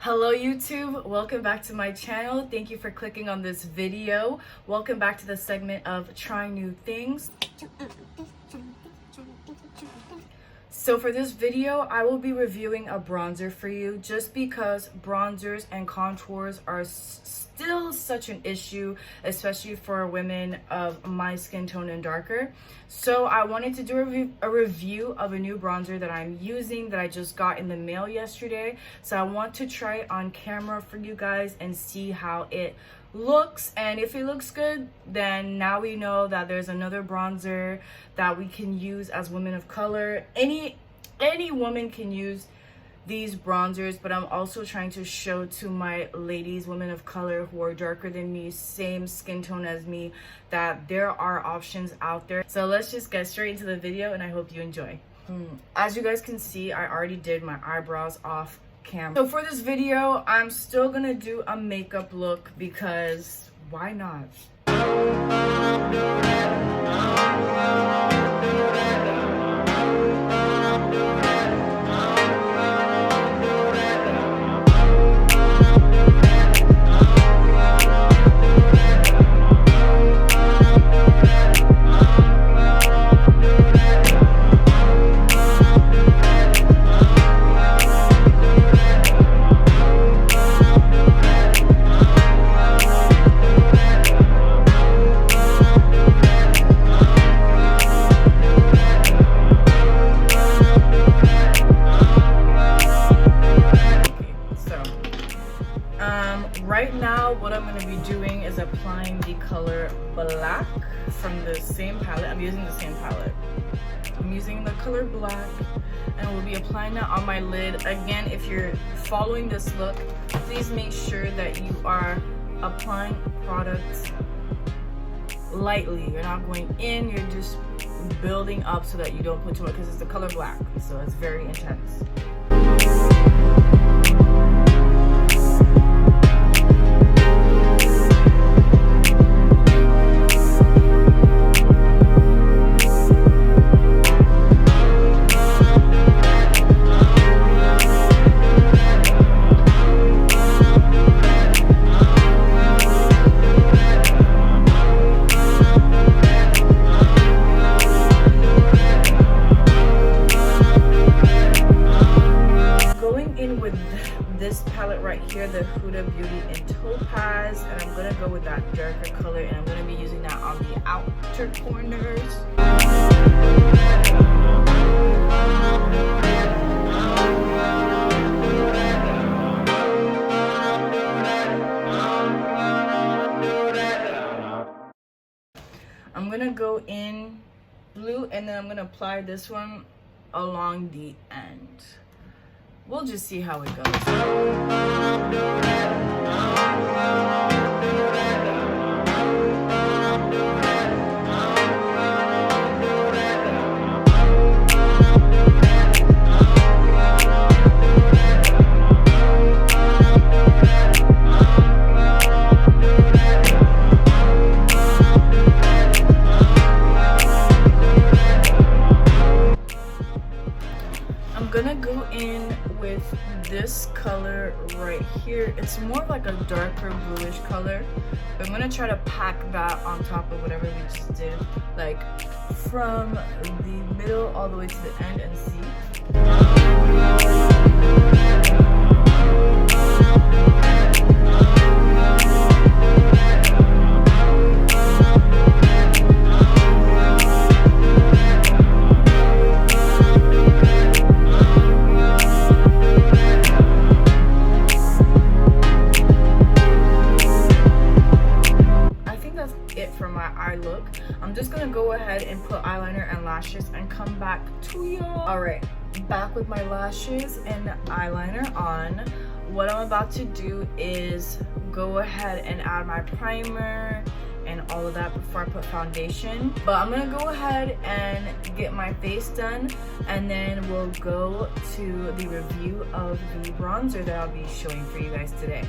Hello YouTube, welcome back to my channel. Thank you for clicking on this video. Welcome back to the segment of trying new things. So for this video, I will be reviewing a bronzer for you just because bronzers and contours are still such an issue, especially for women of my skin tone and darker. So I wanted to do a review of a new bronzer that I'm using that I just got in the mail yesterday. So I want to try it on camera for you guys and see how it looks, and if it looks good, then now we know that there's another bronzer that we can use as women of color. Any woman can use these bronzers, but I'm also trying to show to my ladies, women of color who are darker than me, same skin tone as me, that there are options out there. So let's just get straight into the video, and I hope you enjoy. As you guys can see, I already did my eyebrows off camera. So for this video, I'm still gonna do a makeup look because why not? Right now, what I'm going to be doing is applying the color Black from the same palette. I'm using the same palette. I'm using the color Black, and we'll be applying that on my lid. Again, if you're following this look, please make sure that you are applying products lightly. You're not going in, you're just building up so that you don't put too much, because it's the color Black, so it's very intense. This palette right here, the Huda Beauty in Topaz, and I'm gonna go with that darker color, and I'm gonna be using that on the outer corners. I'm gonna go in blue, and then I'm gonna apply this one along the end. We'll just see how it goes. I'm gonna go in with this color right here. It's more like a darker bluish color, but I'm gonna try to pack that on top of whatever we just did, like from the middle all the way to the end, and see. I'm just gonna go ahead and put eyeliner and lashes and come back to y'all. Alright, back with my lashes and eyeliner on. What I'm about to do is go ahead and add my primer and all of that before I put foundation. But I'm gonna go ahead and get my face done, and then we'll go to the review of the bronzer that I'll be showing for you guys today.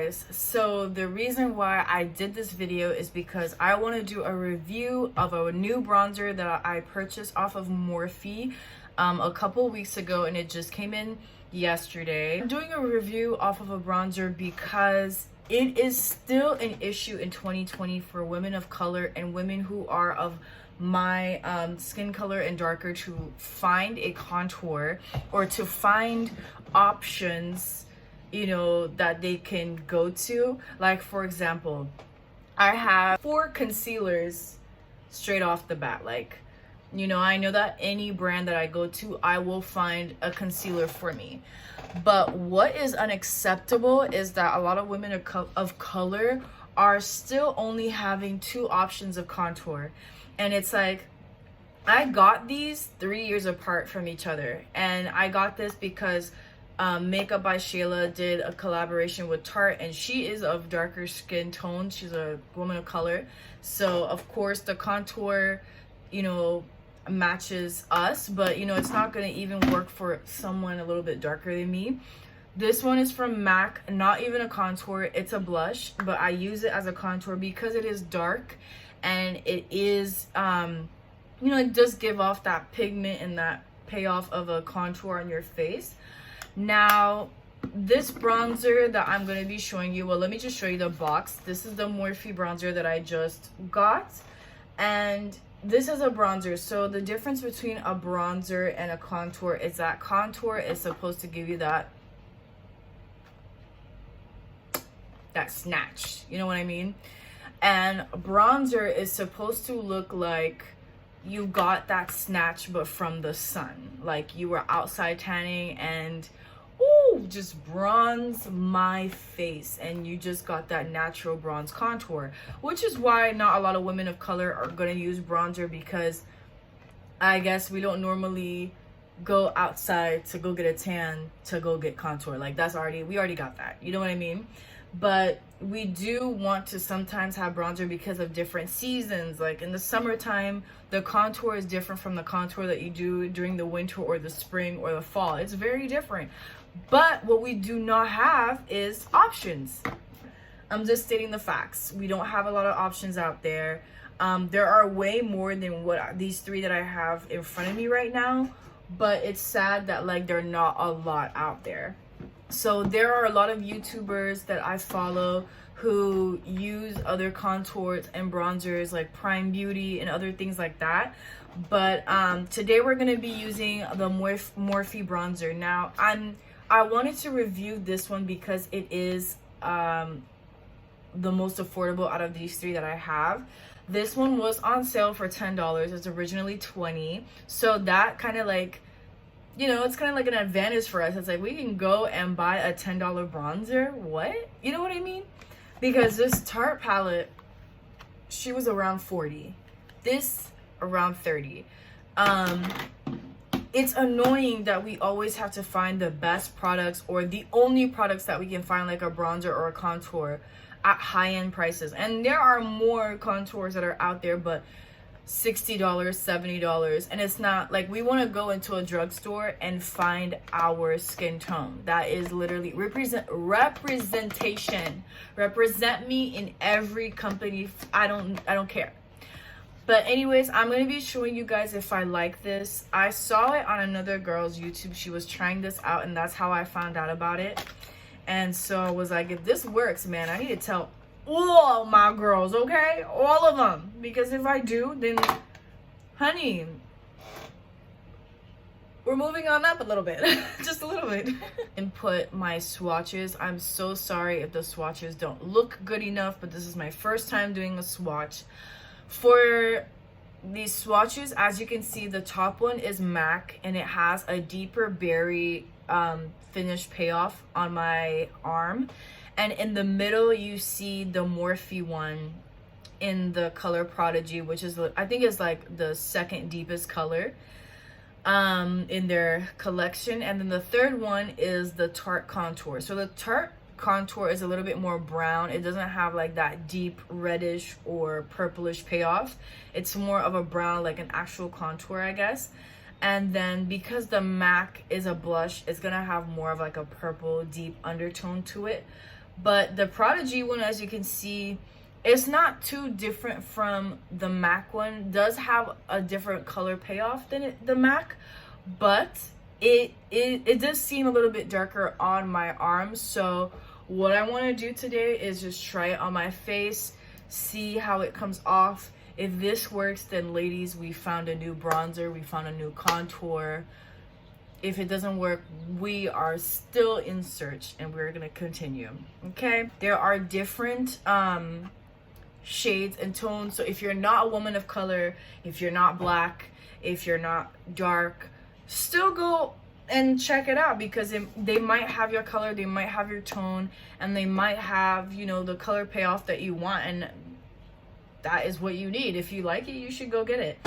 guys, so the reason why I did this video is because I want to do a review of a new bronzer that I purchased off of Morphe a couple weeks ago, and it just came in yesterday. I'm doing a review off of a bronzer because it is still an issue in 2020 for women of color and women who are of my skin color and darker to find a contour or to find options, you know, that they can go to. Like, for example, I have 4 concealers straight off the bat. Like, you know, I know that any brand that I go to, I will find a concealer for me. But what is unacceptable is that a lot of women of color are still only having 2 options of contour. And it's like, I got these 3 years apart from each other. And I got this because Makeup by Shayla did a collaboration with Tarte, and she is of darker skin tone. She's a woman of color. So, of course, the contour, you know, matches us, but, you know, it's not going to even work for someone a little bit darker than me. This one is from MAC, not even a contour. It's a blush, but I use it as a contour because it is dark, and it is, you know, it does give off that pigment and that payoff of a contour on your face. Now, this bronzer that I'm going to be showing you, well, let me just show you the box. This is the Morphe bronzer that I just got, and this is a bronzer. So the difference between a bronzer and a contour is that contour is supposed to give you that snatch, you know what I mean? And bronzer is supposed to look like you got that snatch but from the sun, like you were outside tanning and just bronze my face, and you just got that natural bronze contour, which is why not a lot of women of color are going to use bronzer, because I guess we don't normally go outside to go get a tan to go get contour. Like, that's already, we already got that, you know what I mean? But we do want to sometimes have bronzer because of different seasons. Like in the summertime, the contour is different from the contour that you do during the winter or the spring or the fall. It's very different. But what we do not have is options. I'm just stating the facts. We don't have a lot of options out there. There are way more than what these 3 that I have in front of me right now, but it's sad that like there are not a lot out there. So there are a lot of YouTubers that I follow who use other contours and bronzers like Prime Beauty and other things like that. But today we're going to be using the Morphe bronzer. Now, I wanted to review this one because it is the most affordable out of these 3 that I have. This one was on sale for $10. It's originally $20. So that kind of like, you know, it's kind of like an advantage for us. It's like we can go and buy a $10 bronzer. What? You know what I mean? Because this Tarte palette, she was around 40. This around 30. It's annoying that we always have to find the best products or the only products that we can find, like a bronzer or a contour, at high-end prices. And there are more contours that are out there, but $60, $70, and it's not like we want to go into a drugstore and find our skin tone. That is literally representation. Represent me in every company. I don't care. But anyways, I'm going to be showing you guys if I like this. I saw it on another girl's YouTube. She was trying this out, and that's how I found out about it. And so I was like, if this works, man, I need to tell all my girls, okay? All of them. Because if I do, then, honey, we're moving on up a little bit. Just a little bit. And put my swatches. I'm so sorry if the swatches don't look good enough, but this is my first time doing a swatch. For these swatches, as you can see, the top one is MAC, and it has a deeper berry finish payoff on my arm. And in the middle, you see the Morphe one in the color Prodigy, which is, I think, is like the second deepest color in their collection. And then the third one is the Tarte Contour. So the Tarte Contour is a little bit more brown. It doesn't have like that deep reddish or purplish payoff. It's more of a brown, like an actual contour, I guess. And then because the MAC is a blush, it's gonna have more of like a purple deep undertone to it. But the Prodigy one, as you can see, it's not too different from the MAC one. It does have a different color payoff than the MAC, but it does seem a little bit darker on my arms. So what I want to do today is just try it on my face, see how it comes off. If this works, then ladies, we found a new bronzer, we found a new contour. If it doesn't work, we are still in search and we're gonna continue. Okay, there are different shades and tones. So if you're not a woman of color, if you're not black, if you're not dark, still go and check it out, because they might have your color, they might have your tone, and they might have, you know, the color payoff that you want, and that is what you need. If you like it, you should go get it.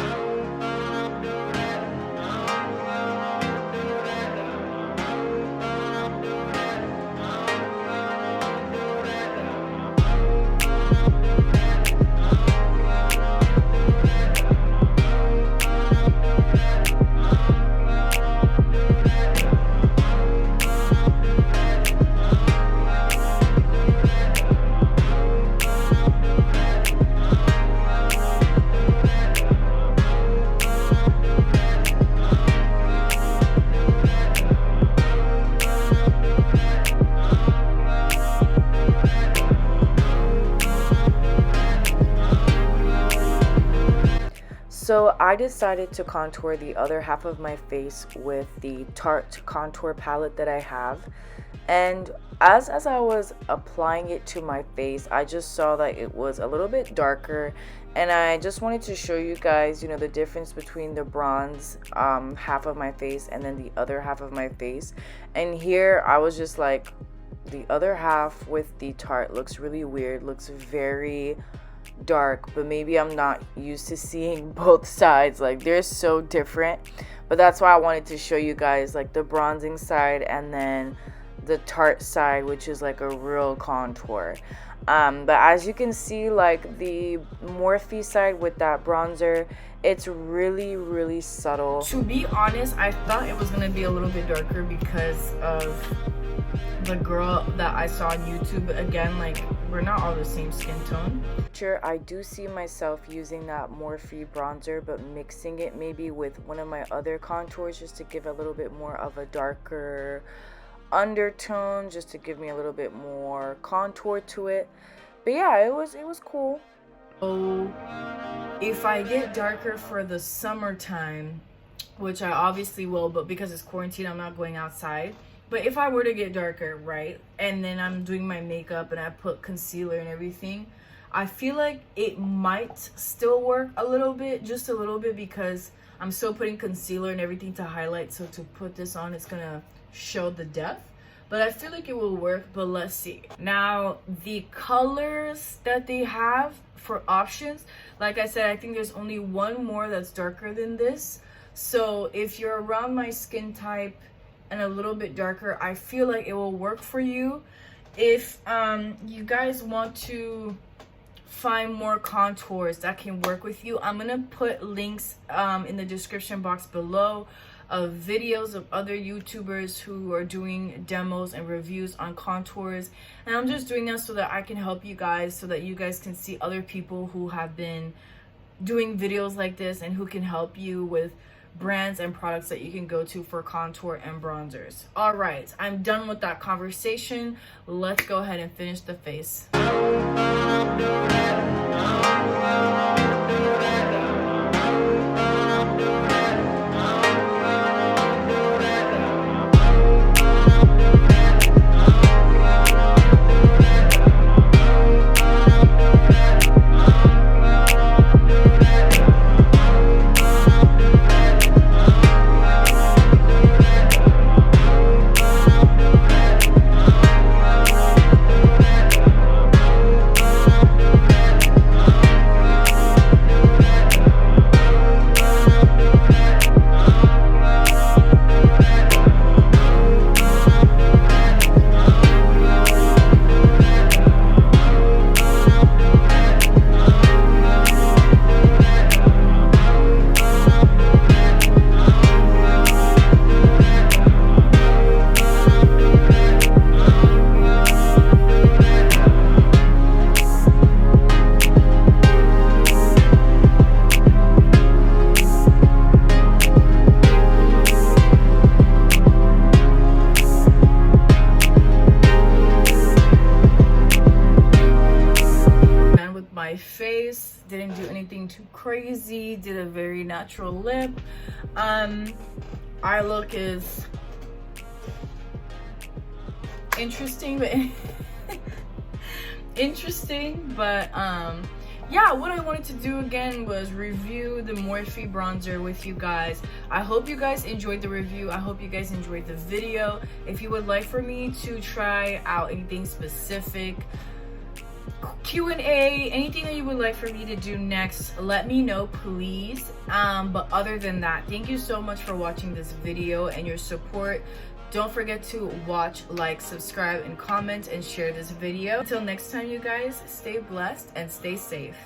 So I decided to contour the other half of my face with the Tarte Contour palette that I have. And as I was applying it to my face, I just saw that it was a little bit darker. And I just wanted to show you guys, you know, the difference between the bronze half of my face and then the other half of my face. And here I was just like, the other half with the Tarte looks really weird, looks very dark, but maybe I'm not used to seeing both sides. Like, they're so different, but that's why I wanted to show you guys like the bronzing side and then the Tarte side, which is like a real contour. But as you can see, like the Morphe side with that bronzer, it's really subtle. To be honest, I thought it was gonna be a little bit darker because of the girl that I saw on YouTube. Again, like, we're not all the same skin tone. Sure, I do see myself using that Morphe bronzer, but mixing it maybe with one of my other contours just to give a little bit more of a darker undertone, just to give me a little bit more contour to it. But yeah, it was cool. So if I get darker for the summertime, which I obviously will, but because it's quarantine, I'm not going outside. But if I were to get darker, right, and then I'm doing my makeup and I put concealer and everything, I feel like it might still work a little bit, just a little bit, because I'm still putting concealer and everything to highlight. So to put this on, it's gonna show the depth. But I feel like it will work, but let's see. Now, the colors that they have for options, like I said, I think there's only one more that's darker than this. So if you're around my skin type and a little bit darker, I feel like it will work for you. If you guys want to find more contours that can work with you, I'm gonna put links in the description box below of videos of other YouTubers who are doing demos and reviews on contours. And I'm just doing that so that I can help you guys, so that you guys can see other people who have been doing videos like this and who can help you with brands and products that you can go to for contour and bronzers. All right, I'm done with that conversation. Let's go ahead and finish the face. Didn't do anything too crazy. Did a very natural lip. Eye look is interesting, but yeah, what I wanted to do again was review the Morphe bronzer with you guys. I hope you guys enjoyed the review. I hope you guys enjoyed the video. If you would like for me to try out anything specific, Q&A, anything that you would like for me to do next, let me know, please. But other than that, thank you so much for watching this video and your support. Don't forget to watch, like, subscribe, and comment, and share this video. Until next time, you guys, stay blessed and stay safe.